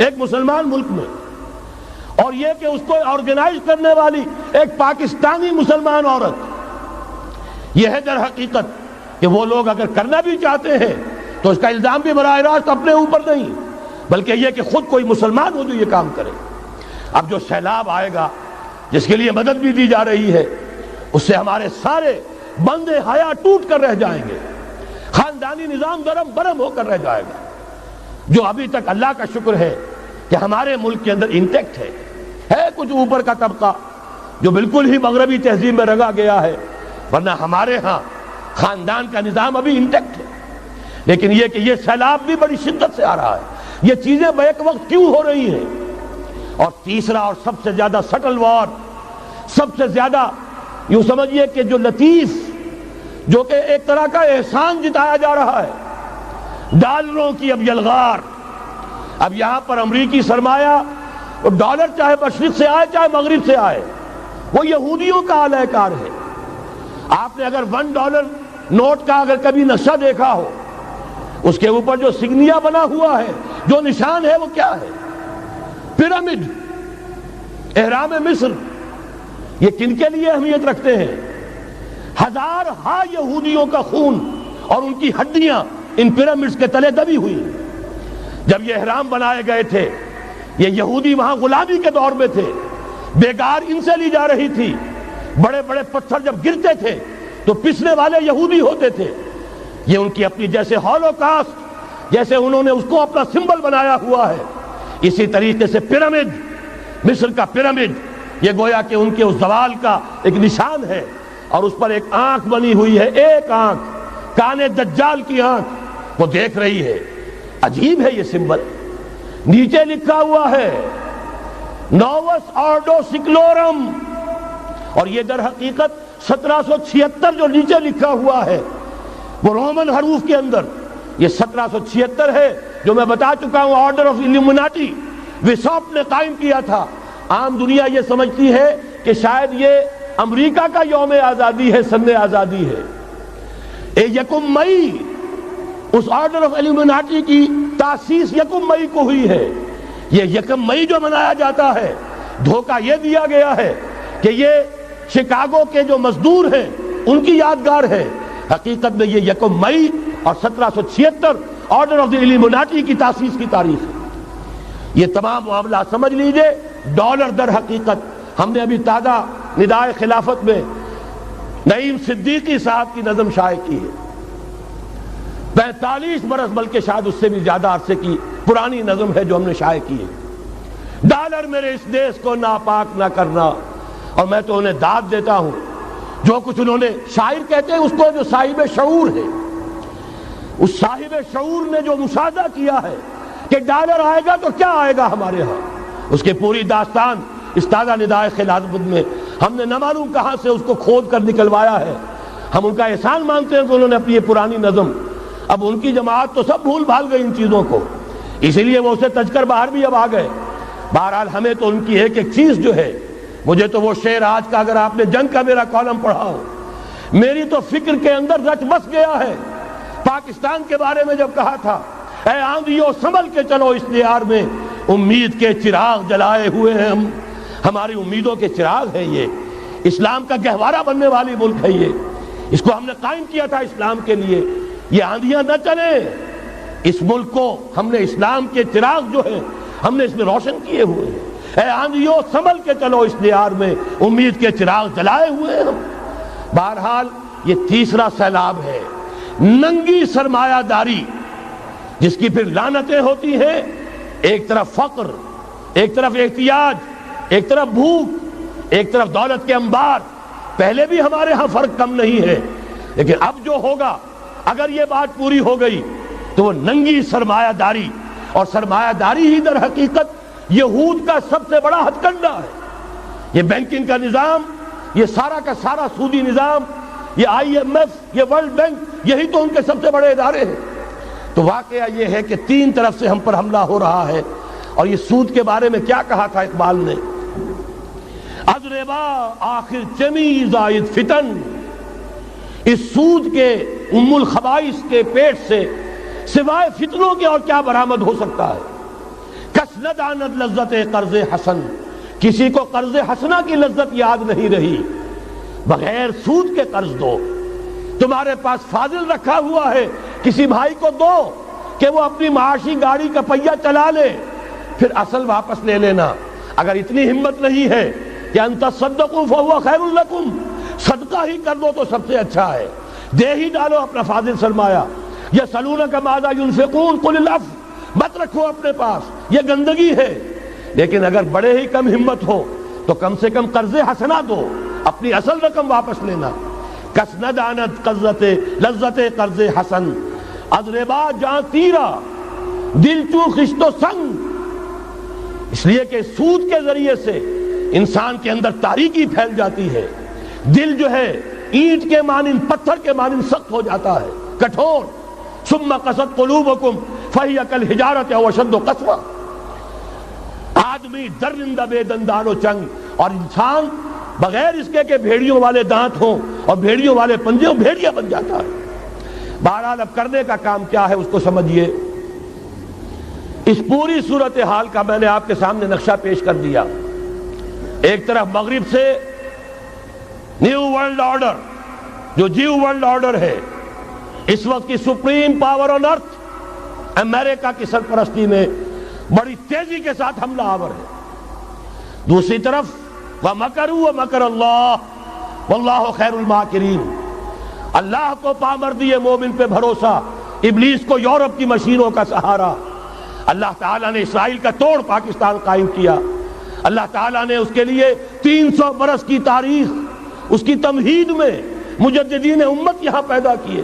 ایک مسلمان ملک میں، اور یہ کہ اس کو آرگنائز کرنے والی ایک پاکستانی مسلمان عورت، یہ ہے در حقیقت کہ وہ لوگ اگر کرنا بھی چاہتے ہیں تو اس کا الزام بھی براہ راست اپنے اوپر نہیں، بلکہ یہ کہ خود کوئی مسلمان ہو جو یہ کام کرے۔ اب جو سیلاب آئے گا جس کے لیے مدد بھی دی جا رہی ہے، اس سے ہمارے سارے بندے حیا ٹوٹ کر رہ جائیں گے، خاندانی نظام درم برم ہو کر رہ جائے گا۔ جو ابھی تک اللہ کا شکر ہے کہ ہمارے ملک کے اندر انٹیکٹ ہے کچھ اوپر کا طبقہ جو بالکل ہی مغربی تہذیب میں رنگا گیا ہے، ورنہ ہمارے ہاں خاندان کا نظام ابھی انٹیکٹ ہے۔ لیکن یہ کہ یہ سیلاب بھی بڑی شدت سے آ رہا ہے، یہ چیزیں بیک وقت کیوں ہو رہی ہیں؟ اور تیسرا اور سب سے زیادہ سٹل وار، سب سے زیادہ یوں سمجھیے کہ جو لطیف، جو کہ ایک طرح کا احسان جتایا جا رہا ہے، ڈالروں کی اب یلغار۔ اب یہاں پر امریکی سرمایہ، ڈالر چاہے مشرق سے آئے چاہے مغرب سے آئے، وہ یہودیوں کا اعلی کار ہے۔ آپ نے اگر $1 نوٹ کا اگر کبھی نقشہ دیکھا ہو، اس کے اوپر جو سگنیا بنا ہوا ہے، جو نشان ہے، وہ کیا ہے؟ پیرامڈ، احرام مصر۔ یہ کن کے لیے اہمیت رکھتے ہیں؟ ہزارہا یہودیوں کا خون اور ان کی ہڈیاں ان پیرامڈز کے تلے دبی ہوئی۔ جب یہ احرام بنائے گئے تھے، یہ یہودی وہاں غلامی کے دور میں تھے، بیگار ان سے لی جا رہی تھی۔ بڑے بڑے پتھر جب گرتے تھے تو پسنے والے یہودی ہوتے تھے۔ یہ ان کی اپنی جیسے ہولوکاسٹ، جیسے انہوں نے اس کو اپنا سمبل بنایا ہوا ہے، اسی طریقے سے پیرامڈ، مصر کا پیرامڈ، یہ گویا کہ ان کے اس زوال کا ایک نشان ہے۔ اور اس پر ایک آنکھ بنی ہوئی ہے، ایک آنکھ، کانے دجال کی آنکھ، وہ دیکھ رہی ہے۔ عجیب ہے یہ سمبل۔ نیچے لکھا ہوا ہے نووس آرڈو سکلورم، اور یہ در حقیقت 1776 جو نیچے لکھا ہوا ہے وہ رومن حروف کے اندر، یہ 1776 ہے جو میں بتا چکا ہوں، آرڈر آف الومناٹی وساپ نے قائم کیا تھا۔ عام دنیا یہ سمجھتی ہے کہ شاید یہ امریکہ کا یوم آزادی ہے، سن آزادی ہے۔ 1 مئی اس آرڈر آف الومناٹی کی تاسیس 1 مئی کو ہوئی ہے۔ یہ 1 مئی جو منایا جاتا ہے، دھوکہ یہ دیا گیا ہے کہ یہ شکاگو کے جو مزدور ہیں ان کی یادگار ہے۔ حقیقت میں یہ 1 مئی اور 1776 آرڈر آف دی الومناٹی کی تاسیس کی تاریخ ہے۔ یہ تمام معاملہ سمجھ لیجئے۔ ڈالر در حقیقت ہم نے ابھی تازہ ندائے خلافت میں نعیم صدیقی صاحب کی نظم شائع کی ہے، 45 برس بلکہ شاید اس سے بھی زیادہ عرصے کی پرانی نظم ہے جو ہم نے شائع کی ہے۔ ڈالر میرے اس دیش کو ناپاک نہ کرنا، اور میں تو انہیں داد دیتا ہوں جو کچھ انہوں نے، شاعر کہتے ہیں اس کو جو صاحب شعور ہے، اس صاحب شعور نے جو مشاہدہ کیا ہے کہ ڈالر آئے گا تو کیا آئے گا ہمارے ہاں، اس کی پوری داستان اس تازہ ندائے خلافت میں ہم نے نہ معلوم کہاں سے اس کو کھود کر نکلوایا ہے۔ ہم ان کا احسان مانتے ہیں کہ انہوں نے اپنی یہ پرانی نظم، اب ان کی جماعت تو سب بھول بھال گئی ان چیزوں کو، اسی لیے وہ اسے تج کر باہر بھی اب آ گئے۔ بہرحال ہمیں تو ان کی ایک ایک چیز جو ہے، مجھے تو وہ شعر آج کا اگر آپ نے جنگ کا میرا کالم پڑھا ہو، میری تو فکر کے اندر رچ بس گیا ہے۔ پاکستان کے بارے میں جب کہا تھا، اے آندھیوں سنبھل کے چلو اس دیار میں، امید کے چراغ جلائے ہوئے ہیں ہم، ہماری امیدوں کے چراغ ہے یہ، اسلام کا گہوارہ بننے والی ملک ہے یہ، اس کو ہم نے قائم کیا تھا اسلام کے لیے۔ یہ آندھیاں نہ چلیں، اس ملک کو ہم نے اسلام کے چراغ جو ہیں ہم نے اس میں روشن کیے ہوئے ہیں۔ اے آندھیوں سنبھل کے چلو اس دیار میں، امید کے چراغ جلائے ہوئے ہیں ہم۔ بہرحال یہ تیسرا سیلاب ہے، ننگی سرمایہ داری، جس کی پھر لعنتیں ہوتی ہیں، ایک طرف فقر، ایک طرف احتیاج، ایک طرف بھوک، ایک طرف دولت کے انبار۔ پہلے بھی ہمارے ہاں فرق کم نہیں ہے، لیکن اب جو ہوگا، اگر یہ بات پوری ہو گئی تو وہ ننگی سرمایہ داری، اور سرمایہ داری ہی در حقیقت یہود کا سب سے بڑا ہتھ کنڈا ہے۔ یہ بینکنگ کا نظام، یہ سارا کا سارا سودی نظام، یہ IMF، یہ ورلڈ بینک، یہی تو ان کے سب سے بڑے ادارے ہیں۔ تو واقعہ یہ ہے کہ 3 طرف سے ہم پر حملہ ہو رہا ہے۔ اور یہ سود کے بارے میں کیا کہا تھا اقبال نے؟ از ربا آخر چمی زائد فتن، اس سود کے ام الخبائث کے پیٹ سے سوائے فتنوں کے اور کیا برآمد ہو سکتا ہے؟ کس کس نہ دانت لذت قرض حسن، کسی کو قرض حسنہ کی لذت یاد نہیں رہی، بغیر سود کے قرض دو۔ تمہارے پاس فاضل رکھا ہوا ہے، کسی بھائی کو دو کہ وہ اپنی معاشی گاڑی کا پہیہ چلا لے، پھر اصل واپس لے لینا۔ اگر اتنی ہمت نہیں ہے کہ ان تصدقوا فهو خیر لکم، صدقہ ہی کر دو تو سب سے اچھا ہے، دے ہی ڈالو اپنا فاضل سرمایہ۔ یسألونک ماذا ينفقون قل العفو، مت رکھو اپنے پاس، یہ گندگی ہے۔ لیکن اگر بڑے ہی کم ہمت ہو تو کم سے کم قرض حسنہ دو، اپنی اصل رقم واپس لینا۔ کس ندانت لذت قرض حسن، از ربا جاں تیرا دل چو خشت و سنگ۔ اس لیے کہ سود کے ذریعے سے انسان کے اندر تاریکی پھیل جاتی ہے، دل جو ہے اینٹ کے مانند، پتھر کے مانند سخت ہو جاتا ہے، کٹھور۔ ثم قست قلوبکم فہی کالحجارۃ او اشد قسوہ۔ آدمی درندہ بے دندان و چنگ، اور انسان بغیر اس کے کہ بھیڑیوں والے دانت ہوں اور بھیڑیوں والے پنجے ہوں، بھیڑیا بن جاتا ہے۔ بہرحال اب کرنے کا کام کیا ہے اس کو سمجھیے۔ اس پوری صورتحال کا میں نے آپ کے سامنے نقشہ پیش کر دیا۔ ایک طرف مغرب سے نیو ورلڈ آرڈر، جو جیو ورلڈ آرڈر ہے، اس وقت کی سپریم پاور آن ارتھ، امریکہ کی سرپرستی میں بڑی تیزی کے ساتھ حملہ آور ہے۔ دوسری طرف وَمَكَرُوا وَمَكَرَ اللَّهُ وَاللَّهُ خَيْرُ الْمَاكِرِينَ، اللہ کو پامردی مومن پہ بھروسہ، ابلیس کو یورپ کی مشینوں کا سہارا۔ اللہ تعالیٰ نے اسرائیل کا توڑ پاکستان قائم کیا، اللہ تعالیٰ نے اس کے لیے 300 برس کی تاریخ، اس کی تمہید میں مجددین امت یہاں پیدا کیے،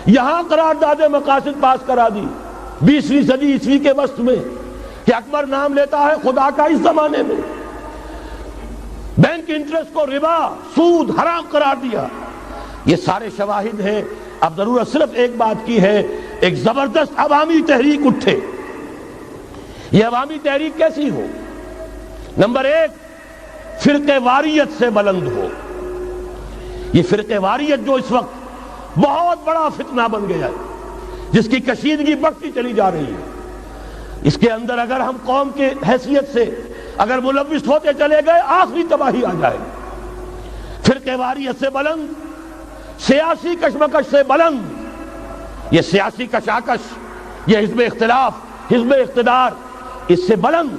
یہاں قرارداد مقاصد پاس کرا دی 20ویں صدی عیسوی کے وسط میں، کہ اکبر نام لیتا ہے خدا کا اس زمانے میں، بینک انٹرسٹ کو ربا، سود حرام قرار دیا۔ یہ سارے شواہد ہیں۔ اب ضرورت صرف ایک بات کی ہے، ایک زبردست عوامی تحریک اٹھے۔ یہ عوامی تحریک کیسی ہو؟ نمبر ایک، فرقہ واریت سے بلند ہو۔ یہ فرقہ واریت جو اس وقت بہت بڑا فتنہ بن گیا ہے، جس کی کشیدگی بڑھتی چلی جا رہی ہے، اس کے اندر اگر ہم قوم کی حیثیت سے اگر ملوث ہوتے چلے گئے، آخری تباہی آ جائے گی۔ فرقہ واریت سے بلند، سیاسی کشمکش سے بلند، یہ سیاسی کشاکش، یہ حزب اختلاف، حزب اقتدار، اس سے بلند،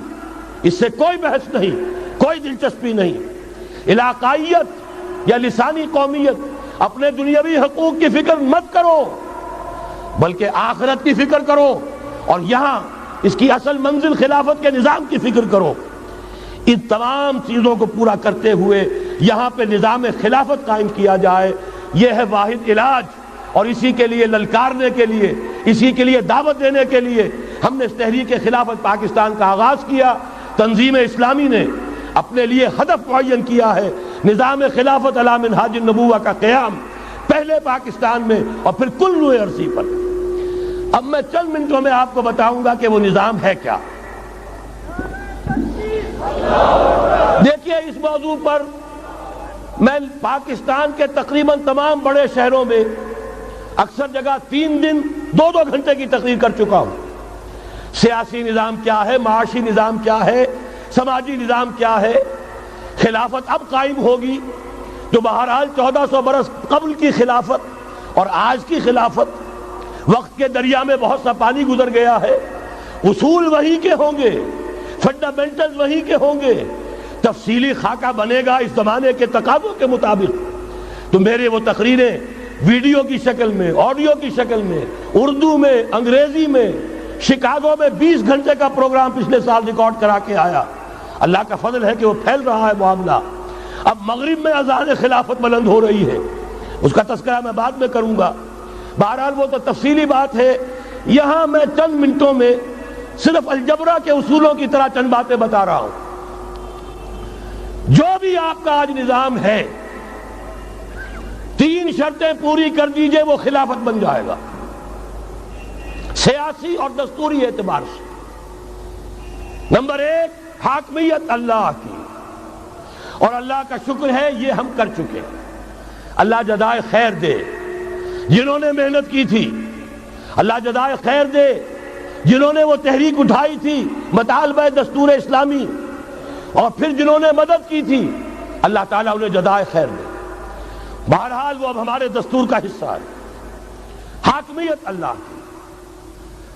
اس سے کوئی بحث نہیں، کوئی دلچسپی نہیں۔ علاقائیت یا لسانی قومیت، اپنے دنیاوی حقوق کی فکر مت کرو، بلکہ آخرت کی فکر کرو، اور یہاں اس کی اصل منزل خلافت کے نظام کی فکر کرو۔ ان تمام چیزوں کو پورا کرتے ہوئے یہاں پہ نظام خلافت قائم کیا جائے، یہ ہے واحد علاج۔ اور اسی کے لیے للکارنے کے لیے، اسی کے لیے دعوت دینے کے لیے ہم نے اس تحریک خلافت پاکستان کا آغاز کیا۔ تنظیم اسلامی نے اپنے لیے ہدف معین کیا ہے، نظام خلافت علی منہاج النبوہ کا قیام، پہلے پاکستان میں اور پھر کل نوع عرصی پر۔ اب میں چند منٹوں میں آپ کو بتاؤں گا کہ وہ نظام ہے کیا۔ دیکھیے، اس موضوع پر میں پاکستان کے تقریباً تمام بڑے شہروں میں اکثر جگہ 3 دن 2 گھنٹے کی تقریر کر چکا ہوں۔ سیاسی نظام کیا ہے، معاشی نظام کیا ہے، سماجی نظام کیا ہے، خلافت اب قائم ہوگی، جو بہرحال 1400 برس قبل کی خلافت اور آج کی خلافت، وقت کے دریا میں بہت سا پانی گزر گیا ہے، اصول وہی کے ہوں گے، فنڈامنٹلز وہی کے ہوں گے، تفصیلی خاکہ بنے گا اس زمانے کے تقاضوں کے مطابق۔ تو میرے وہ تقریریں ویڈیو کی شکل میں، آڈیو کی شکل میں، اردو میں، انگریزی میں، شکاگو میں 20 گھنٹے کا پروگرام پچھلے سال ریکارڈ کرا کے آیا۔ اللہ کا فضل ہے کہ وہ پھیل رہا ہے معاملہ۔ اب مغرب میں اذان خلافت بلند ہو رہی ہے، اس کا تذکرہ میں بعد میں کروں گا۔ بہرحال وہ تو تفصیلی بات ہے، یہاں میں چند منٹوں میں صرف الجبرا کے اصولوں کی طرح چند باتیں بتا رہا ہوں۔ جو بھی آپ کا آج نظام ہے، 3 شرطیں پوری کر دیجئے وہ خلافت بن جائے گا، سیاسی اور دستوری اعتبار سے۔ نمبر 1، حاکمیت اللہ کی، اور اللہ کا شکر ہے یہ ہم کر چکے، اللہ جزائے خیر دے۔ جنہوں نے محنت کی تھی اللہ جزائے خیر دے، جنہوں نے وہ تحریک اٹھائی تھی مطالبہ دستور اسلامی، اور پھر جنہوں نے مدد کی تھی، اللہ تعالیٰ انہیں جزائے خیر دے۔ بہرحال وہ اب ہمارے دستور کا حصہ ہے، حاکمیت اللہ کی۔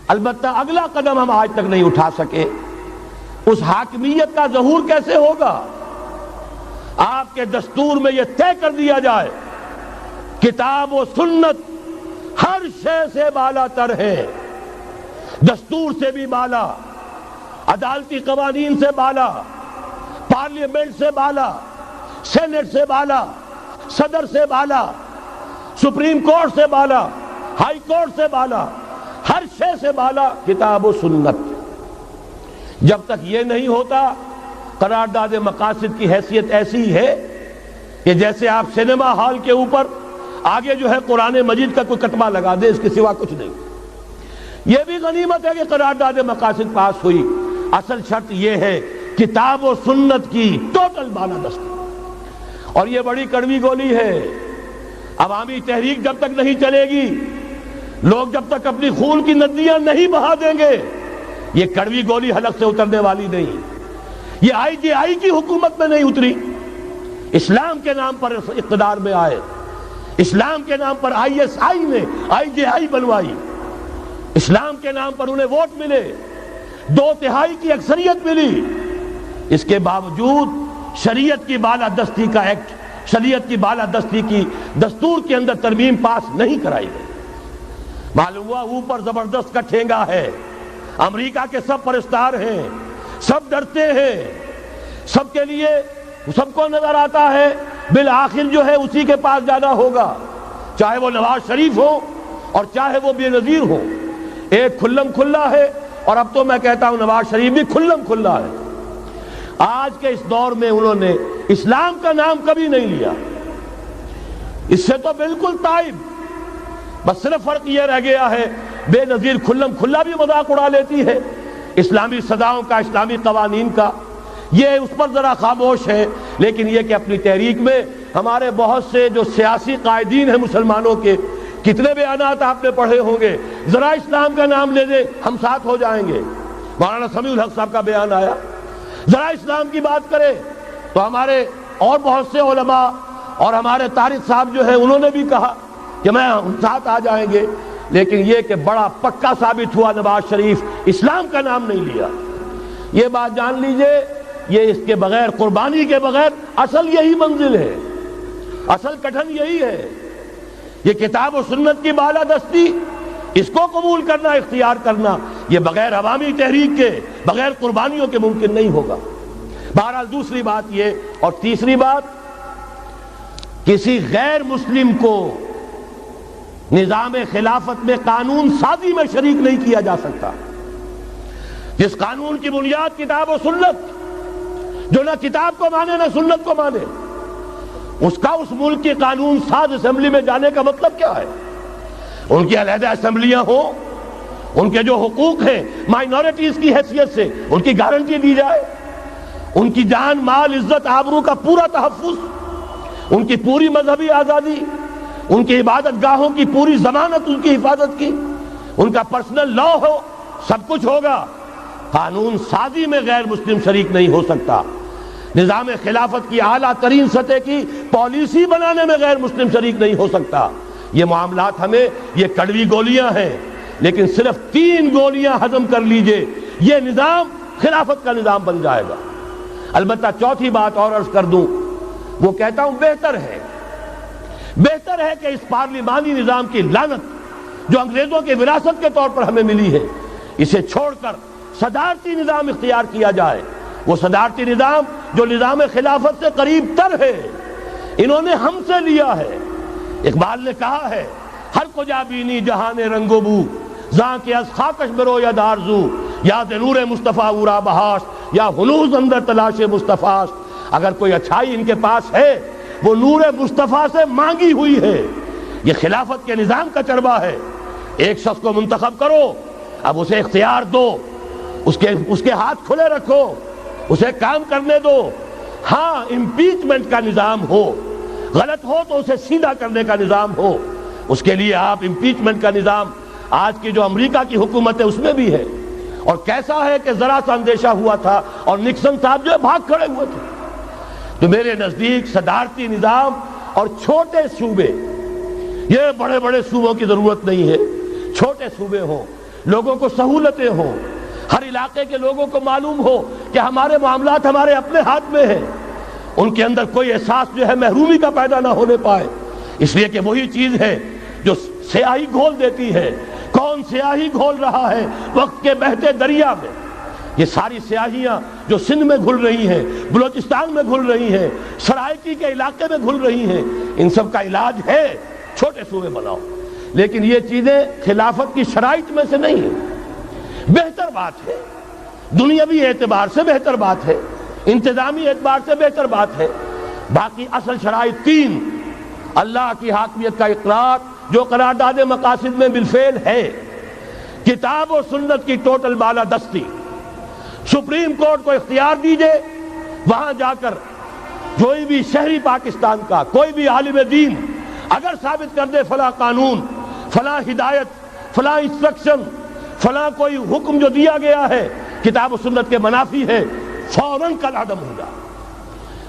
البتہ اگلا قدم ہم آج تک نہیں اٹھا سکے، اس حاکمیت کا ظہور کیسے ہوگا؟ آپ کے دستور میں یہ طے کر دیا جائے کتاب و سنت ہر شے سے بالا تر ہے، دستور سے بھی بالا، عدالتی قوانین سے بالا، پارلیمنٹ سے بالا، سینٹ سے بالا، صدر سے بالا، سپریم کورٹ سے بالا، ہائی کورٹ سے بالا، ہر شے سے بالا کتاب و سنت۔ جب تک یہ نہیں ہوتا، قرارداد مقاصد کی حیثیت ایسی ہے کہ جیسے آپ سینما ہال کے اوپر آگے جو ہے قرآن مجید کا کوئی کتبہ لگا دے، اس کے سوا کچھ نہیں۔ یہ بھی غنیمت ہے کہ قرارداد مقاصد پاس ہوئی، اصل شرط یہ ہے کتاب و سنت کی ٹوٹل بالادستی۔ اور یہ بڑی کڑوی گولی ہے، عوامی تحریک جب تک نہیں چلے گی، لوگ جب تک اپنی خون کی ندیاں نہیں بہا دیں گے، یہ کڑوی گولی حلق سے اترنے والی نہیں۔ یہ آئی جے آئی کی حکومت میں نہیں اتری، اسلام کے نام پر اقتدار میں آئے، اسلام کے نام پر آئی ایس آئی نے آئی جے آئی بنوائی، اسلام کے نام پر انہیں ووٹ ملے، 2/3 کی اکثریت ملی، اس کے باوجود شریعت کی بالادستی کا ایکٹ، شریعت کی بالادستی کی دستور کے اندر ترمیم پاس نہیں کرائی گئی۔ معلوم ہوا اوپر زبردست کا ٹھینگا ہے، امریکہ کے سب پرستار ہیں، سب ڈرتے ہیں، سب کے لیے سب کو نظر آتا ہے بالآخر جو ہے اسی کے پاس جانا ہوگا، چاہے وہ نواز شریف ہو اور چاہے وہ بے نظیر ہو۔ ایک کھلم کھلا ہے، اور اب تو میں کہتا ہوں نواز شریف بھی کھلم کھلا ہے۔ آج کے اس دور میں انہوں نے اسلام کا نام کبھی نہیں لیا، اس سے تو بالکل تائب، بس صرف فرق یہ رہ گیا ہے بے نظیر کھلم کھلا بھی مذاق اڑا لیتی ہے اسلامی سزاؤں کا، اسلامی قوانین کا، یہ اس پر ذرا خاموش ہے۔ لیکن یہ کہ اپنی تحریک میں ہمارے بہت سے جو سیاسی قائدین ہیں مسلمانوں کے، کتنے بیانات آپ نے پڑھے ہوں گے، ذرا اسلام کا نام لے دیں ہم ساتھ ہو جائیں گے۔ مولانا سمیع الحق صاحب کا بیان آیا، ذرا اسلام کی بات کرے تو ہمارے اور بہت سے علماء اور ہمارے طارق صاحب جو ہے انہوں نے بھی کہا کہ میں ہم ساتھ آ جائیں گے۔ لیکن یہ کہ بڑا پکا ثابت ہوا نواز شریف اسلام کا نام نہیں لیا۔ یہ بات جان لیجئے، یہ اس کے بغیر، قربانی کے بغیر اصل یہی منزل ہے، اصل کٹھن یہی ہے۔ یہ کتاب و سنت کی بالادستی، اس کو قبول کرنا، اختیار کرنا، یہ بغیر عوامی تحریک کے، بغیر قربانیوں کے ممکن نہیں ہوگا۔ بہرحال دوسری بات یہ، اور تیسری بات، کسی غیر مسلم کو نظام خلافت میں قانون سازی میں شریک نہیں کیا جا سکتا۔ جس قانون کی بنیاد کتاب و سنت، جو نہ کتاب کو مانے نہ سنت کو مانے، اس کا اس ملک کی قانون ساز اسمبلی میں جانے کا مطلب کیا ہے؟ ان کی علیحدہ اسمبلیاں ہوں، ان کے جو حقوق ہیں مائنورٹیز کی حیثیت سے ان کی گارنٹی دی جائے، ان کی جان، مال، عزت، آبرو کا پورا تحفظ، ان کی پوری مذہبی آزادی، ان کی عبادت گاہوں کی پوری ضمانت، ان کی حفاظت کی، ان کا پرسنل لا ہو، سب کچھ ہوگا۔ قانون سازی میں غیر مسلم شریک نہیں ہو سکتا، نظام خلافت کی اعلیٰ ترین سطح کی پالیسی بنانے میں غیر مسلم شریک نہیں ہو سکتا۔ یہ معاملات ہمیں، یہ کڑوی گولیاں ہیں، لیکن صرف 3 گولیاں ہضم کر لیجئے، یہ نظام خلافت کا نظام بن جائے گا۔ البتہ چوتھی بات اور عرض کر دوں، وہ کہتا ہوں بہتر ہے کہ اس پارلیمانی نظام کی لعنت جو انگریزوں کی وراثت کے طور پر ہمیں ملی ہے، اسے چھوڑ کر صدارتی نظام اختیار کیا جائے۔ وہ صدارتی نظام جو نظام خلافت سے قریب تر ہے، انہوں نے ہم سے لیا ہے۔ اقبال نے کہا ہے، ہر کجا بینی جہان رنگ و بو، زاں کے از خاکش برو یا دارزو، یاد نور مصطفیٰ اورا بہاش، یا ہنوز اندر تلاش مصطفیٰ۔ اگر کوئی اچھائی ان کے پاس ہے، وہ نور مصطفیٰ سے مانگی ہوئی ہے۔ یہ خلافت کے نظام کا چربا ہے۔ ایک شخص کو منتخب کرو، اب اسے اختیار دو، اس کے ہاتھ کھلے رکھو، اسے کام کرنے دو۔ ہاں، امپیچمنٹ کا نظام ہو، غلط ہو تو اسے سیدھا کرنے کا نظام ہو، اس کے لیے آپ امپیچمنٹ کا نظام، آج کی جو امریکہ کی حکومت ہے اس میں بھی ہے۔ اور کیسا ہے کہ ذرا سا اندیشہ ہوا تھا اور نکسن صاحب جو بھاگ کھڑے ہوئے تھے. تو میرے نزدیک صدارتی نظام اور چھوٹے صوبے، یہ بڑے بڑے صوبوں کی ضرورت نہیں ہے، چھوٹے صوبے ہوں، لوگوں کو سہولتیں ہوں، ہر علاقے کے لوگوں کو معلوم ہو کہ ہمارے معاملات ہمارے اپنے ہاتھ میں ہیں، ان کے اندر کوئی احساس جو ہے محرومی کا پیدا نہ ہونے پائے. اس لیے کہ وہی چیز ہے جو سیاہی گھول دیتی ہے. کون سیاہی گھول رہا ہے وقت کے بہتے دریا میں؟ یہ ساری سیاہیاں جو سندھ میں گھل رہی ہیں، بلوچستان میں گھل رہی ہیں، سرائکی کے علاقے میں گھل رہی ہیں، ان سب کا علاج ہے چھوٹے صوبے بناؤ. لیکن یہ چیزیں خلافت کی شرائط میں سے نہیں ہیں. بہتر بات ہے، دنیاوی اعتبار سے بہتر بات ہے، انتظامی اعتبار سے بہتر بات ہے. باقی اصل شرائط تین: اللہ کی حاکمیت کا اقرار جو قرارداد مقاصد میں بالفعل ہے، کتاب و سنت کی ٹوٹل بالادستی. سپریم کورٹ کو اختیار دیجئے، وہاں جا کر کوئی بھی شہری پاکستان کا کوئی بھی عالم دین اگر ثابت کر دے فلاں قانون، فلاں ہدایت، فلاں انسٹرکشن، فلاں کوئی حکم جو دیا گیا ہے کتاب و سنت کے منافی ہے، فوراً کل عدم ہوگا.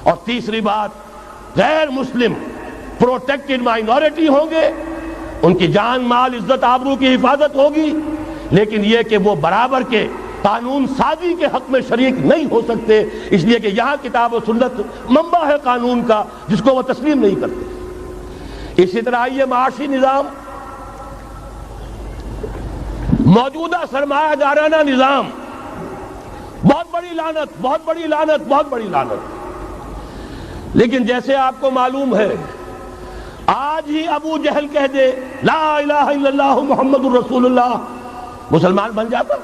اور تیسری بات، غیر مسلم پروٹیکٹڈ مائنورٹی ہوں گے، ان کی جان مال عزت آبرو کی حفاظت ہوگی، لیکن یہ کہ وہ برابر کے قانون سازی کے حق میں شریک نہیں ہو سکتے، اس لیے کہ یہاں کتاب و سنت منبع ہے قانون کا جس کو وہ تسلیم نہیں کرتے. اسی طرح یہ معاشی نظام، موجودہ سرمایہ دارانہ نظام، بہت بڑی لعنت، بہت بڑی لعنت، بہت بڑی لعنت. لیکن جیسے آپ کو معلوم ہے، آج ہی ابو جہل کہہ دے لا الہ الا اللہ محمد الرسول اللہ، مسلمان بن جاتا.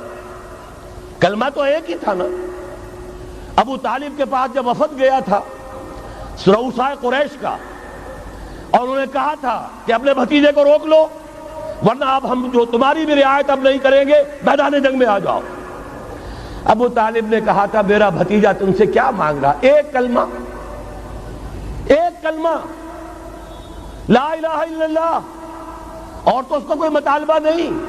کلمہ تو ایک ہی تھا نا. ابو طالب کے پاس جب وفد گیا تھا رؤسائے قریش کا، اور انہوں نے کہا تھا کہ اپنے بھتیجے کو روک لو ورنہ اب ہم جو تمہاری بھی رعایت اب نہیں کریں گے، میدان جنگ میں آ جاؤ. ابو طالب نے کہا تھا میرا بھتیجا تم سے کیا مانگ رہا؟ ایک کلمہ، ایک کلمہ لا الہ الا اللہ، اور تو اس کا کوئی مطالبہ نہیں.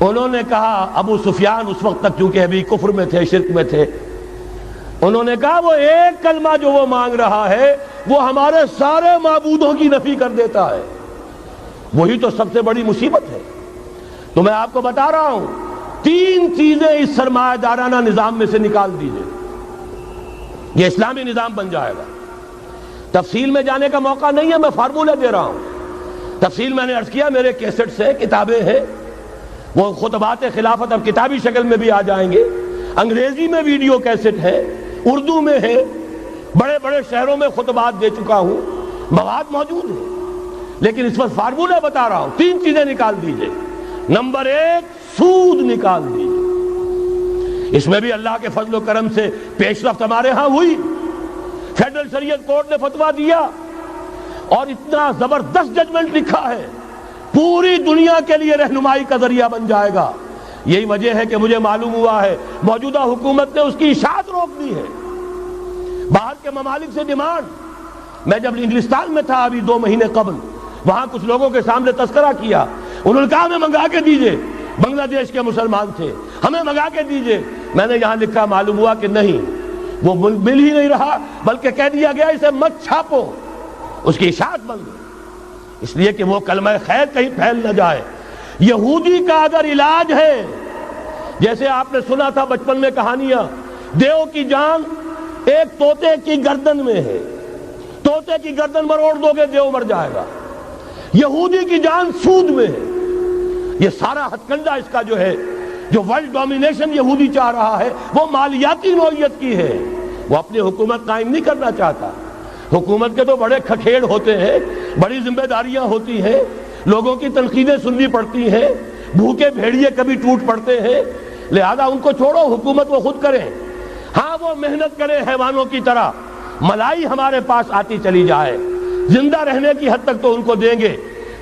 انہوں نے کہا، ابو سفیان اس وقت تک چونکہ ابھی کفر میں تھے، شرک میں تھے، انہوں نے کہا وہ ایک کلمہ جو وہ مانگ رہا ہے وہ ہمارے سارے معبودوں کی نفی کر دیتا ہے. وہی تو سب سے بڑی مصیبت ہے. تو میں آپ کو بتا رہا ہوں، تین چیزیں اس سرمایہ دارانہ نظام میں سے نکال دیجئے، یہ اسلامی نظام بن جائے گا. تفصیل میں جانے کا موقع نہیں ہے، میں فارمولہ دے رہا ہوں. تفصیل میں نے عرض کیا، میرے کیسٹ سے کتابیں ہیں، وہ خطبات خلافت اب کتابی شکل میں بھی آ جائیں گے، انگریزی میں ویڈیو کیسٹ ہے، اردو میں ہے، بڑے بڑے شہروں میں خطبات دے چکا ہوں، مواد موجود ہے. لیکن اس وقت فارمولہ بتا رہا ہوں، تین چیزیں نکال دیجئے. نمبر ایک، سود نکال دیجئے. اس میں بھی اللہ کے فضل و کرم سے پیش رفت ہمارے ہاں ہوئی. فیڈرل شریعت کورٹ نے فتویٰ دیا اور اتنا زبردست ججمنٹ لکھا ہے، پوری دنیا کے لیے رہنمائی کا ذریعہ بن جائے گا. یہی وجہ ہے کہ مجھے معلوم ہوا ہے موجودہ حکومت نے اس کی اشاعت روک دی ہے. باہر کے ممالک سے ڈیمانڈ، میں جب انگلستان میں تھا ابھی 2 مہینے قبل، وہاں کچھ لوگوں کے سامنے تذکرہ کیا، انہوں نے کہا ہمیں منگا کے دیجئے، بنگلہ دیش کے مسلمان تھے، ہمیں منگا کے دیجئے. میں نے یہاں لکھا، معلوم ہوا کہ نہیں، وہ مل ہی نہیں رہا، بلکہ کہہ دیا گیا اسے مت چھاپو، اس کی اشاعت بند، اس لیے کہ وہ کلمہ خیر کہیں پھیل نہ جائے. یہودی کا اگر علاج ہے، جیسے آپ نے سنا تھا بچپن میں کہانیاں، دیو کی جان ایک طوطے کی گردن میں ہے، طوطے کی گردن مروڑ دو گے دیو مر جائے گا. یہودی کی جان سود میں ہے. یہ سارا ہتھ کنڈا اس کا جو ہے، جو ورلڈ ڈومینیشن یہودی چاہ رہا ہے، وہ مالیاتی نوعیت کی ہے. وہ اپنی حکومت قائم نہیں کرنا چاہتا. حکومت کے تو بڑے کھکھیڑ ہوتے ہیں، بڑی ذمہ داریاں ہوتی ہیں، لوگوں کی تنقیدیں سننی پڑتی ہیں، بھوکے بھیڑیے کبھی ٹوٹ پڑتے ہیں. لہذا ان کو چھوڑو، حکومت وہ خود کریں. ہاں وہ محنت کرے حیوانوں کی طرح، ملائی ہمارے پاس آتی چلی جائے، زندہ رہنے کی حد تک تو ان کو دیں گے.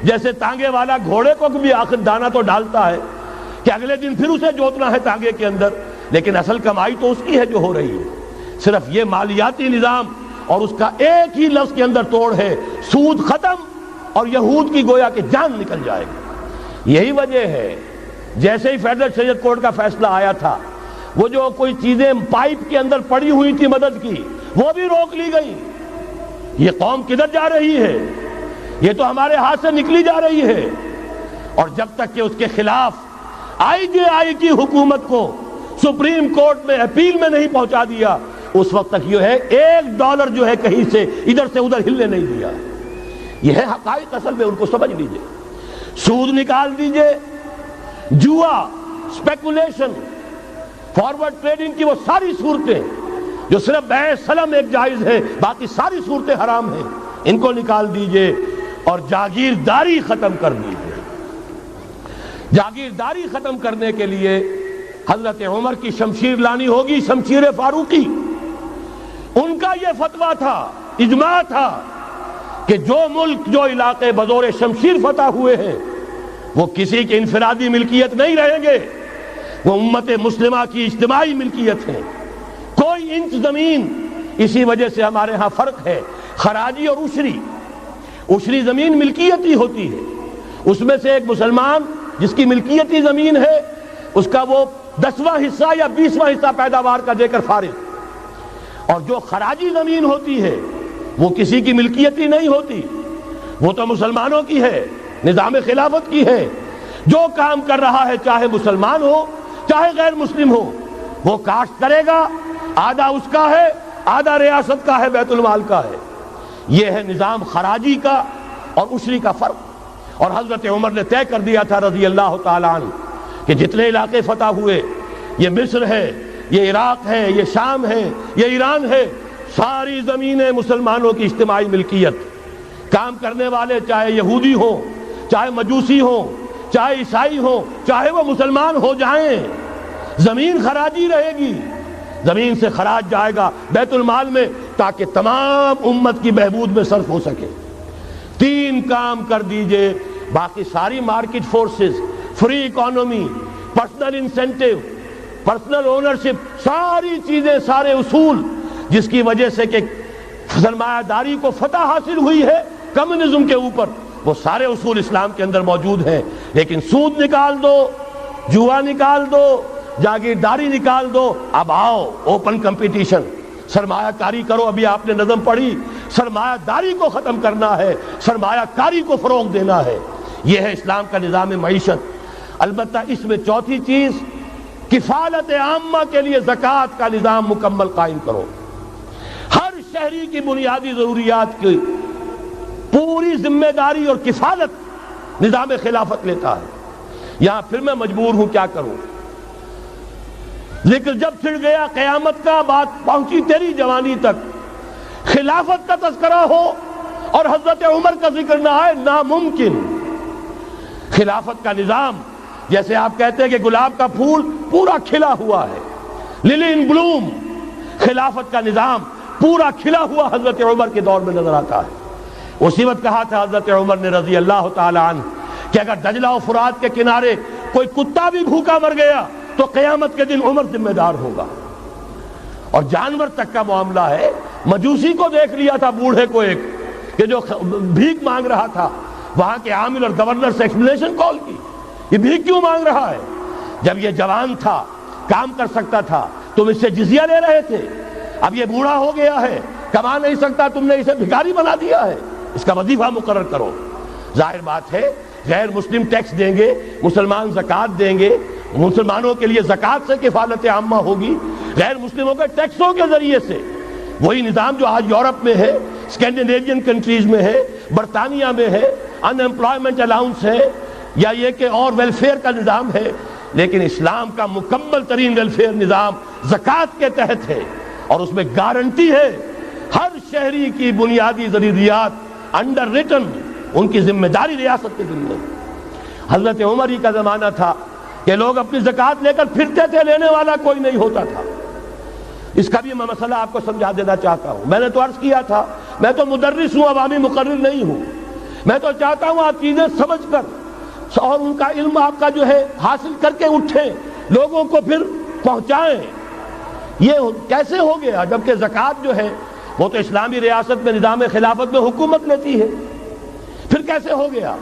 جیسے تانگے والا گھوڑے کو بھی آخر دانہ تو ڈالتا ہے کہ اگلے دن پھر اسے جوتنا ہے تانگے کے اندر، لیکن اصل کمائی تو اس کی ہے جو ہو رہی ہے. صرف یہ مالیاتی نظام اور اس کا ایک ہی لفظ کے اندر توڑ ہے، سود ختم اور یہود کی گویا کہ جان نکل جائے گی. یہی وجہ ہے جیسے ہی فیڈرل شریعت کورٹ کا فیصلہ آیا تھا، وہ جو کوئی چیزیں پائپ کے اندر پڑی ہوئی تھی مدد کی، وہ بھی روک لی گئی۔ یہ قوم کدھر جا رہی ہے؟ یہ تو ہمارے ہاتھ سے نکلی جا رہی ہے۔ اور جب تک کہ اس کے خلاف IJI کی حکومت کو سپریم کورٹ میں اپیل میں نہیں پہنچا دیا، اس وقت تک یہ ہے $1 جو ہے کہیں سے ادھر سے ادھر ہلنے نہیں دیا۔ یہ ہے حقائق، اصل میں ان کو سمجھ لیجئے۔ سود نکال دیجئے، جوا، اسپیکولیشن، فارورڈ ٹریڈنگ کی وہ ساری صورتیں جو صرف بیع سلم ایک جائز ہے، باقی ساری صورتیں حرام ہیں، ان کو نکال دیجئے اور جاگیرداری ختم کر دیجئے۔ جاگیرداری ختم کرنے کے لیے حضرت عمر کی شمشیر لانی ہوگی، شمشیر فاروقی۔ ان کا یہ فتویٰ تھا، اجماع تھا کہ جو ملک، جو علاقے بزور شمشیر فتح ہوئے ہیں وہ کسی کی انفرادی ملکیت نہیں رہیں گے، وہ امت مسلمہ کی اجتماعی ملکیت ہے۔ کوئی انچ زمین، اسی وجہ سے ہمارے ہاں فرق ہے خراجی اور عشری۔ عشری زمین ملکیتی ہوتی ہے، اس میں سے ایک مسلمان جس کی ملکیتی زمین ہے اس کا وہ 10واں حصہ یا 20واں حصہ پیداوار کا دے کر فارغ، اور جو خراجی زمین ہوتی ہے وہ کسی کی ملکیتی نہیں ہوتی، وہ تو مسلمانوں کی ہے، نظام خلافت کی ہے۔ جو کام کر رہا ہے چاہے مسلمان ہو چاہے غیر مسلم ہو، وہ کاشت کرے گا، آدھا اس کا ہے، آدھا ریاست کا ہے، بیت المال کا ہے۔ یہ ہے نظام خراجی کا اور عشری کا فرق۔ اور حضرت عمر نے طے کر دیا تھا رضی اللہ تعالیٰ عنہ کہ جتنے علاقے فتح ہوئے، یہ مصر ہے، یہ عراق ہے، یہ شام ہے، یہ ایران ہے، ساری زمینیں مسلمانوں کی اجتماعی ملکیت۔ کام کرنے والے چاہے یہودی ہوں، چاہے مجوسی ہوں، چاہے عیسائی ہوں، چاہے وہ مسلمان ہو جائیں، زمین خراجی رہے گی، زمین سے خراج جائے گا بیت المال میں تاکہ تمام امت کی بہبود میں صرف ہو سکے۔ 3 کام کر دیجئے، باقی ساری market forces, free economy, personal incentive, personal ownership, ساری چیزیں، سارے اصول جس کی وجہ سے کہ سرمایہ داری کو فتح حاصل ہوئی ہے کمیونزم کے اوپر، وہ سارے اصول اسلام کے اندر موجود ہیں۔ لیکن سود نکال دو، جوا نکال دو، جاگیرداری نکال دو، اب آؤ اوپن کمپٹیشن، سرمایہ کاری کرو۔ ابھی آپ نے نظم پڑھی، سرمایہ داری کو ختم کرنا ہے، سرمایہ کاری کو فروغ دینا ہے۔ یہ ہے اسلام کا نظام معیشت۔ البتہ اس میں چوتھی چیز، کفالت عامہ کے لیے زکوٰۃ کا نظام مکمل قائم کرو۔ ہر شہری کی بنیادی ضروریات کی پوری ذمہ داری اور کفالت نظام خلافت لیتا ہے۔ یہاں پھر میں مجبور ہوں کیا کروں، ذکر جب چھڑ گیا قیامت کا، بات پہنچی تیری جوانی تک، خلافت کا تذکرہ ہو اور حضرت عمر کا ذکر نہ آئے، ناممکن۔ خلافت کا نظام، جیسے آپ کہتے ہیں کہ گلاب کا پھول پورا کھلا ہوا ہے، للی ان بلوم، خلافت کا نظام پورا کھلا ہوا حضرت عمر کے دور میں نظر آتا ہے۔ اسی وقت کہا تھا حضرت عمر نے رضی اللہ تعالی عنہ کہ اگر دجلہ و فرات کے کنارے کوئی کتا بھی بھوکا مر گیا تو قیامت کے دن عمر ذمہ دار ہوگا۔ اور جانور تک کا معاملہ ہے۔ مجوسی کو دیکھ لیا تھا، بوڑھے کو، ایک کہ جو بھیک مانگ رہا تھا، وہاں کے عامل اور گورنر سے ایکسپلینیشن کال کی، یہ بھیک کیوں مانگ رہا ہے؟ جب یہ جوان تھا، کام کر سکتا تھا، تم اس سے جزیہ لے رہے تھے، اب یہ بوڑھا ہو گیا ہے، کما نہیں سکتا، تم نے اسے بھکاری بنا دیا ہے، اس کا وظیفہ مقرر کرو۔ ظاہر بات ہے غیر مسلم ٹیکس دیں گے، مسلمان زکوٰۃ دیں گے، مسلمانوں کے لیے زکوٰۃ سے کفالت عامہ ہوگی، غیر مسلموں کے ٹیکسوں کے ذریعے سے۔ وہی نظام جو آج یورپ میں ہے، اسکینڈینیوین کنٹریز میں ہے، برطانیہ میں ہے، ان امپلائمنٹ الاؤنس ہے، یا یہ کہ اور ویلفیئر کا نظام ہے۔ لیکن اسلام کا مکمل ترین ویلفیئر نظام زکوٰۃ کے تحت ہے، اور اس میں گارنٹی ہے ہر شہری کی بنیادی ضروریات انڈر ریٹن، ان کی ذمہ داری ریاست کے ذمہ۔ حضرت عمر ہی کا زمانہ تھا کہ لوگ اپنی زکوٰۃ لے کر پھرتے تھے، لینے والا کوئی نہیں ہوتا تھا۔ اس کا بھی میں مسئلہ آپ کو سمجھا دینا چاہتا ہوں۔ میں نے تو عرض کیا تھا، میں تو مدرس ہوں، عوامی مقرر نہیں ہوں۔ میں تو چاہتا ہوں آپ چیزیں سمجھ کر اور ان کا علم آپ کا جو ہے حاصل کر کے اٹھیں، لوگوں کو پھر پہنچائیں۔ یہ کیسے ہو گیا جبکہ زکوٰۃ جو ہے وہ تو اسلامی ریاست میں نظام خلافت میں حکومت لیتی ہے؟ پھر کیسے ہو گیا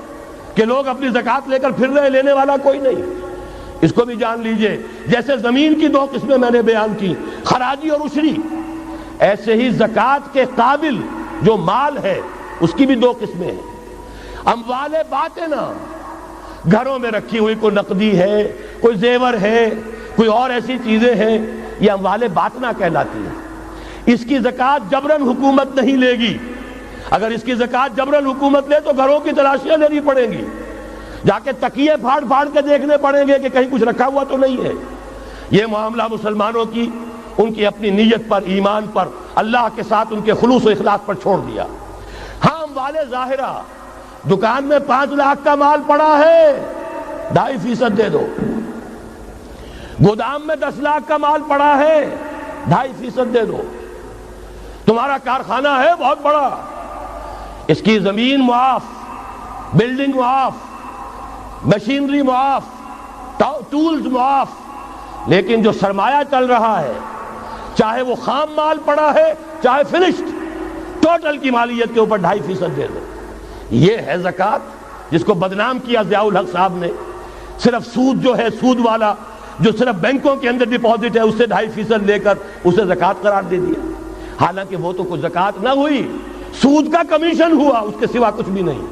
کہ لوگ اپنی زکوٰۃ لے کر پھر رہے، لینے والا کوئی نہیں؟ اس کو بھی جان لیجئے. جیسے زمین کی 2 قسمیں میں نے بیان کی، خراجی اور عشری، ایسے ہی زکوٰۃ کے قابل جو مال ہے اس کی بھی 2 قسمیں ہیں. اموال باطنہ، گھروں میں رکھی ہوئی کوئی نقدی ہے، کوئی زیور ہے، کوئی اور ایسی چیزیں ہیں، یہ اموال باطنہ کہلاتی ہیں. اس کی زکوٰۃ جبراً حکومت نہیں لے گی. اگر اس کی زکوٰۃ جبراً حکومت لے تو گھروں کی تلاشیاں لینی پڑیں گی، جا کے تکیے پھاڑ پھاڑ کے دیکھنے پڑیں گے کہ کہیں کچھ رکھا ہوا تو نہیں ہے. یہ معاملہ مسلمانوں کی ان کی اپنی نیت پر، ایمان پر، اللہ کے ساتھ ان کے خلوص و اخلاص پر چھوڑ دیا. ہاں اموال ظاہرہ، دکان میں 5 لاکھ کا مال پڑا ہے 2.5% دے دو. گودام میں 10 لاکھ کا مال پڑا ہے 2.5% دے دو. تمہارا کارخانہ ہے بہت بڑا، اس کی زمین معاف، بلڈنگ معاف، مشینری معاف، ٹولز معاف، لیکن جو سرمایہ چل رہا ہے، چاہے وہ خام مال پڑا ہے چاہے فنشڈ، ٹوٹل کی مالیت کے اوپر 2.5% دے دو. یہ ہے زکوٰۃ جس کو بدنام کیا ضیاء الحق صاحب نے. صرف سود جو ہے، سود والا جو صرف بینکوں کے اندر ڈپازٹ ہے، اس سے 2.5% لے کر اسے زکوٰۃ قرار دے دیا. حالانکہ وہ تو کوئی زکوٰۃ نہ ہوئی، سود کا کمیشن ہوا، اس کے سوا کچھ بھی نہیں.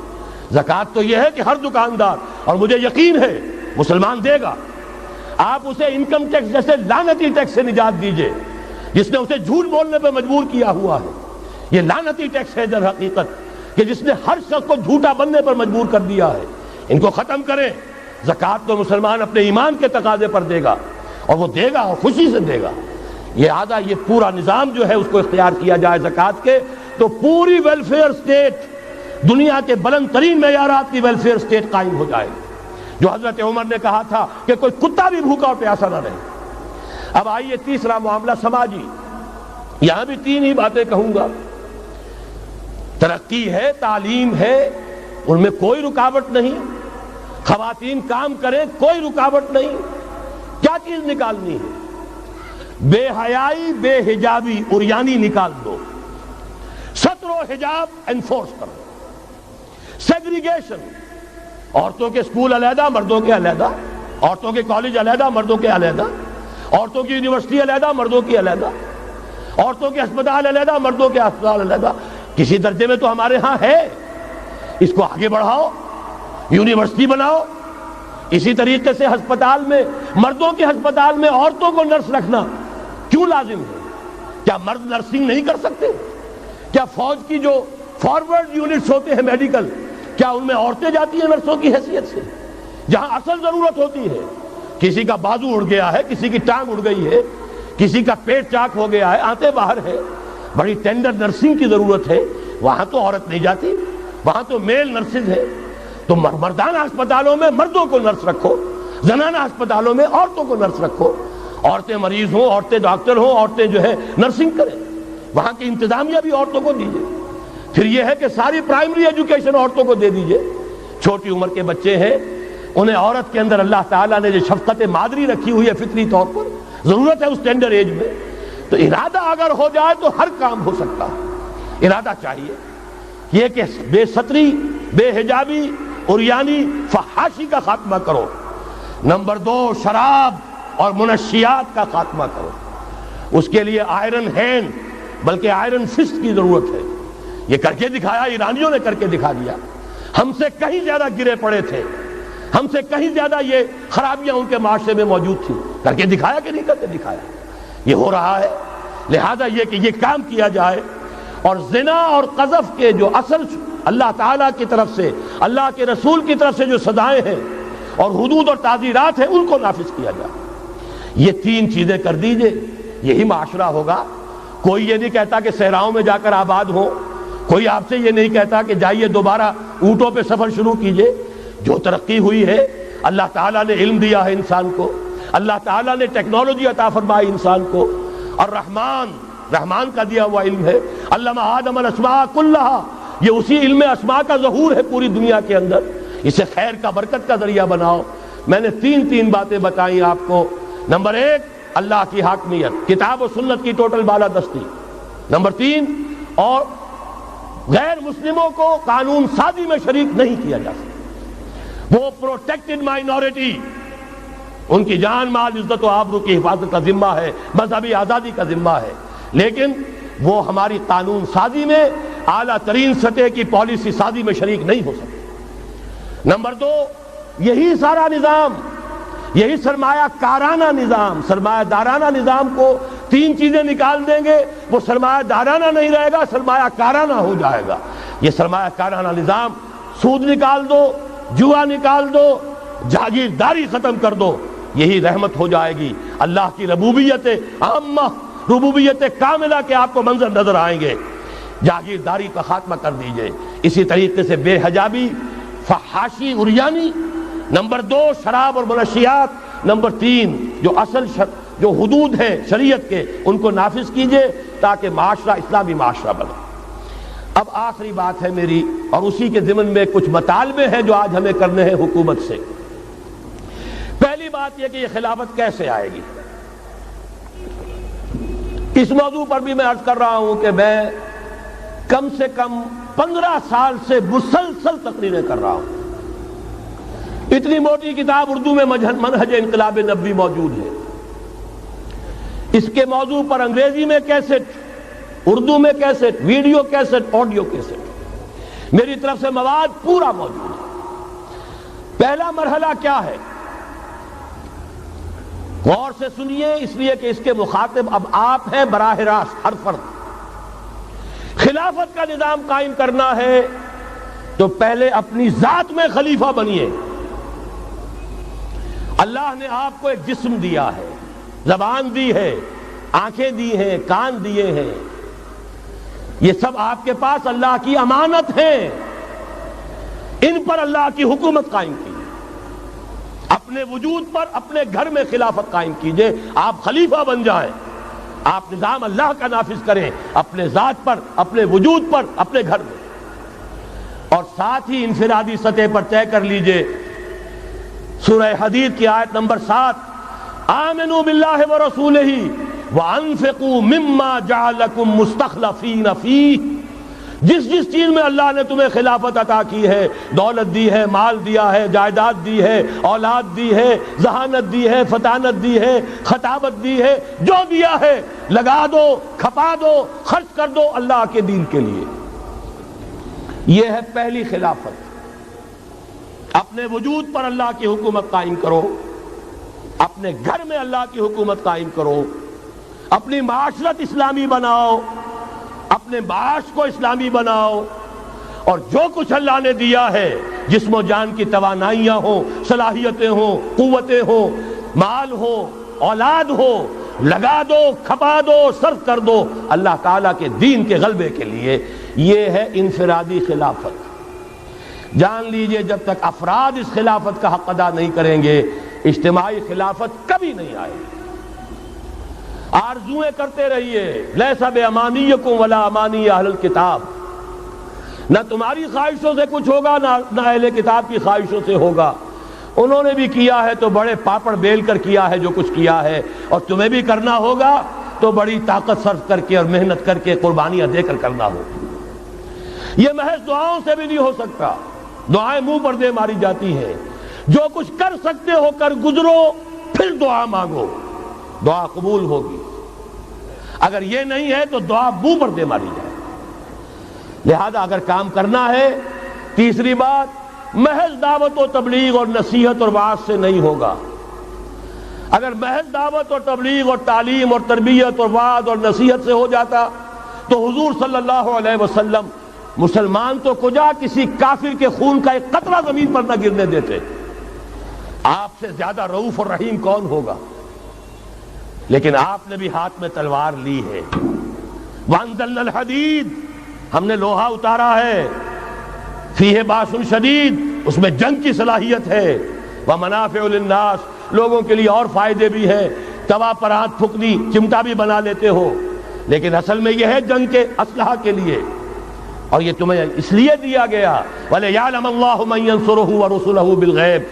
زکوٰۃ تو یہ ہے کہ ہر دکاندار، اور مجھے یقین ہے مسلمان دے گا. آپ اسے انکم ٹیکس جیسے لعنتی ٹیکس سے نجات دیجئے جس نے اسے جھوٹ بولنے پہ مجبور کیا ہوا ہے. یہ لعنتی ٹیکس ہے در حقیقت کہ جس نے ہر شخص کو جھوٹا بننے پر مجبور کر دیا ہے. ان کو ختم کریں. زکوٰۃ تو مسلمان اپنے ایمان کے تقاضے پر دے گا، اور وہ دے گا اور خوشی سے دے گا. یہ پورا نظام جو ہے اس کو اختیار کیا جائے زکوٰۃ کے، تو پوری ویلفیئر سٹیٹ، دنیا کے بلند ترین معیارات کی ویلفیئر سٹیٹ قائم ہو جائے. جو حضرت عمر نے کہا تھا کہ کوئی کتا بھی بھوکا اور پیاسا نہ رہے. اب آئیے تیسرا معاملہ سماجی. یہاں بھی 3 ہی باتیں کہوں گا. ترقی ہے، تعلیم ہے، ان میں کوئی رکاوٹ نہیں. خواتین کام کریں، کوئی رکاوٹ نہیں. کیا چیز نکالنی ہے؟ بے حیائی، بے حجابی، عریانی نکال دو. ستر و حجاب انفورس کرو. سیگریگیشن، عورتوں کے اسکول علیحدہ، مردوں کے علیحدہ، عورتوں کے کالج علیحدہ، مردوں کے علیحدہ، عورتوں کی یونیورسٹی علیحدہ، مردوں کی علیحدہ، عورتوں کے ہسپتال علیحدہ، مردوں کے ہسپتال علیحدہ. کسی درجے میں تو ہمارے ہاں ہے. اس کو آگے بڑھاؤ، یونیورسٹی بناؤ. اسی طریقے سے ہسپتال میں، مردوں کے ہسپتال میں عورتوں کو نرس رکھنا کیوں لازم ہے؟ کیا مرد نرسنگ نہیں کر سکتے؟ کیا فوج کی جو فارورڈ یونٹس ہوتے ہیں میڈیکل، کیا ان میں عورتیں جاتی ہیں نرسوں کی حیثیت سے؟ جہاں اصل ضرورت ہوتی ہے، کسی کا بازو اڑ گیا ہے، کسی کی ٹانگ اڑ گئی ہے، کسی کا پیٹ چاک ہو گیا ہے، آنتیں باہر ہے، بڑی ٹینڈر نرسنگ کی ضرورت ہے، وہاں تو عورت نہیں جاتی، وہاں تو میل نرسز ہے. تو مردانہ ہسپتالوں میں مردوں کو نرس رکھو، زنانہ ہسپتالوں میں عورتوں کو نرس رکھو. عورتیں مریض ہوں، عورتیں ڈاکٹر ہوں، عورتیں جو ہے نرسنگ کریں. وہاں کی انتظامیہ بھی عورتوں کو دیجیے. پھر یہ ہے کہ ساری پرائمری ایجوکیشن عورتوں کو دے دیجیے. چھوٹی عمر کے بچے ہیں، انہیں عورت کے اندر اللہ تعالیٰ نے جو شفقت مادری رکھی ہوئی ہے فطری طور پر، ضرورت ہے اس ٹینڈر ایج میں. تو ارادہ اگر ہو جائے تو ہر کام ہو سکتا ہے. ارادہ چاہیے. یہ کہ بے ستری، بے حجابی، عریانی، فحاشی کا خاتمہ کرو. نمبر 2، شراب اور منشیات کا خاتمہ کرو. اس کے لیے آئرن ہینڈ بلکہ آئرن فسٹ کی ضرورت ہے. یہ کر کے دکھایا، ایرانیوں نے کر کے دکھا دیا. ہم سے کہیں زیادہ گرے پڑے تھے، ہم سے کہیں زیادہ یہ خرابیاں ان کے معاشرے میں موجود تھیں. کر کے دکھایا کہ نہیں کر کے دکھایا؟ یہ ہو رہا ہے. لہذا یہ کہ یہ کام کیا جائے، اور زنا اور قذف کے جو اصل اللہ تعالیٰ کی طرف سے، اللہ کے رسول کی طرف سے جو سزائیں ہیں اور حدود اور تعزیرات ہیں، ان کو نافذ کیا جائے. یہ 3 چیزیں کر دیجئے، یہی معاشرہ ہوگا. کوئی یہ نہیں کہتا کہ صحراؤں میں جا کر آباد ہو، کوئی آپ سے یہ نہیں کہتا کہ جائیے دوبارہ اونٹوں پہ سفر شروع کیجئے. جو ترقی ہوئی ہے، اللہ تعالیٰ نے علم دیا ہے انسان کو، اللہ تعالیٰ نے ٹیکنالوجی عطا فرمائی انسان کو، اور رحمان کا دیا ہوا علم ہے. علم آدم الاسماء کلھا، یہ اسی علم اسماء کا ظہور ہے پوری دنیا کے اندر. اسے خیر کا، برکت کا ذریعہ بناؤ. میں نے 3 باتیں بتائیں آپ کو. نمبر 1، اللہ کی حاکمیت، کتاب و سنت کی ٹوٹل بالادستی. نمبر 3، اور غیر مسلموں کو قانون سازی میں شریک نہیں کیا جا سکتا. وہ پروٹیکٹڈ مائنورٹی، ان کی جان مال عزت و آبرو کی حفاظت کا ذمہ ہے، مذہبی آزادی کا ذمہ ہے، لیکن وہ ہماری قانون سازی میں اعلیٰ ترین سطح کی پالیسی سازی میں شریک نہیں ہو سکتے۔ نمبر 2، یہی سارا نظام، یہی سرمایہ کارانہ نظام، سرمایہ دارانہ نظام کو 3 چیزیں نکال دیں گے، وہ سرمایہ دارانہ نہیں رہے گا، سرمایہ کارانہ ہو جائے گا۔ یہ سرمایہ کارانہ نظام، سود نکال دو، جوا نکال دو، جاگیرداری ختم کر دو، یہی رحمت ہو جائے گی۔ اللہ کی ربوبیت عامہ، ربوبیت کاملہ کے آپ کو منظر نظر آئیں گے۔ جاگیرداری کا خاتمہ کر دیجئے۔ اسی طریقے سے بے حجابی، فحاشی، عریانی۔ نمبر 2، شراب اور منشیات۔ نمبر 3، جو حدود ہیں شریعت کے، ان کو نافذ کیجئے تاکہ معاشرہ اسلامی معاشرہ بنے۔ اب آخری بات ہے میری، اور اسی کے ضمن میں کچھ مطالبے ہیں جو آج ہمیں کرنے ہیں حکومت سے۔ پہلی بات یہ کہ یہ خلافت کیسے آئے گی؟ اس موضوع پر بھی میں عرض کر رہا ہوں کہ میں کم سے کم 15 سال سے مسلسل تقریریں کر رہا ہوں۔ اتنی موٹی کتاب اردو میں منہج انقلاب نبوی موجود ہے۔ اس کے موضوع پر انگریزی میں کیسٹ، اردو میں cassette, video cassette, audio cassette, میری طرف سے مواد پورا موجود ہے۔ پہلا مرحلہ کیا ہے؟ غور سے سنیے، اس لیے کہ اس کے مخاطب اب آپ ہیں براہ راست، ہر فرد۔ خلافت کا نظام قائم کرنا ہے تو پہلے اپنی ذات میں خلیفہ بنیے۔ اللہ نے آپ کو ایک جسم دیا ہے، زبان دی ہے، آنکھیں دی ہیں، کان دیے ہیں، یہ سب آپ کے پاس اللہ کی امانت ہیں۔ ان پر اللہ کی حکومت قائم کیجیے، اپنے وجود پر اپنے گھر میں خلافت قائم کیجیے، آپ خلیفہ بن جائیں، آپ نظام اللہ کا نافذ کریں اپنے ذات پر، اپنے وجود پر، اپنے گھر میں، اور ساتھ ہی انفرادی سطح پر طے کر لیجئے۔ سورہ حدید کی آیت نمبر 7، آمنوا باللہ ورسولہ وانفقوا مما جعلکم مستخلفین فیہ، جس چیز میں اللہ نے تمہیں خلافت عطا کی ہے، دولت دی ہے، مال دیا ہے، جائیداد دی ہے، اولاد دی ہے، ذہانت دی ہے، فطانت دی ہے، خطابت دی ہے، جو دیا ہے لگا دو، کھپا دو، خرچ کر دو اللہ کے دین کے لیے۔ یہ ہے پہلی خلافت۔ اپنے وجود پر اللہ کی حکومت قائم کرو، اپنے گھر میں اللہ کی حکومت قائم کرو، اپنی معاشرت اسلامی بناؤ، اپنے معاش کو اسلامی بناؤ، اور جو کچھ اللہ نے دیا ہے، جسم و جان کی توانائیاں ہوں، صلاحیتیں ہوں، قوتیں ہوں، مال ہو، اولاد ہو، لگا دو، کھپا دو، صرف کر دو اللہ تعالیٰ کے دین کے غلبے کے لیے۔ یہ ہے انفرادی خلافت۔ جان لیجئے جب تک افراد اس خلافت کا حق ادا نہیں کریں گے، اجتماعی خلافت کبھی نہیں آئے گی۔ آرزویں کرتے رہیے، لیس بامانیکم ولا امانی اہل الکتاب، نہ تمہاری خواہشوں سے کچھ ہوگا، نہ اہل کتاب کی خواہشوں سے ہوگا۔ انہوں نے بھی کیا ہے تو بڑے پاپڑ بیل کر کیا ہے جو کچھ کیا ہے، اور تمہیں بھی کرنا ہوگا تو بڑی طاقت صرف کر کے اور محنت کر کے، قربانیاں دے کر کرنا ہوگا۔ یہ محض دعاؤں سے بھی نہیں ہو سکتا، دعائیں منہ پر دے ماری جاتی ہیں۔ جو کچھ کر سکتے ہو کر گزرو، پھر دعا مانگو، دعا قبول ہوگی۔ اگر یہ نہیں ہے تو دعا منہ پر دے ماری جائے۔ لہذا اگر کام کرنا ہے، تیسری بات، محض دعوت و تبلیغ اور نصیحت اور وعظ سے نہیں ہوگا۔ اگر محض دعوت اور تبلیغ اور تعلیم اور تربیت اور وعظ اور نصیحت سے ہو جاتا تو حضور صلی اللہ علیہ وسلم مسلمان تو کجا کسی کافر کے خون کا ایک قطرہ زمین پر نہ گرنے دیتے۔ آپ سے زیادہ رؤوف اور رحیم کون ہوگا؟ لیکن آپ نے بھی ہاتھ میں تلوار لی ہے۔ وانزلنا الحدید، ہم نے لوہا اتارا ہے، فیہ باس شدید، اس میں جنگ کی صلاحیت ہے، ومنافع للناس، لوگوں کے لیے اور فائدے بھی ہیں۔ توا پر ہاتھ پھک دی، چمٹا بھی بنا لیتے ہو، لیکن اصل میں یہ ہے جنگ کے اسلحہ کے لیے، اور یہ تمہیں اس لیے دیا گیا وَلِيَعْلَمَ اللَّهُ مَن يَنصُرُهُ وَرُسُلَهُ بِالْغَيْبِ۔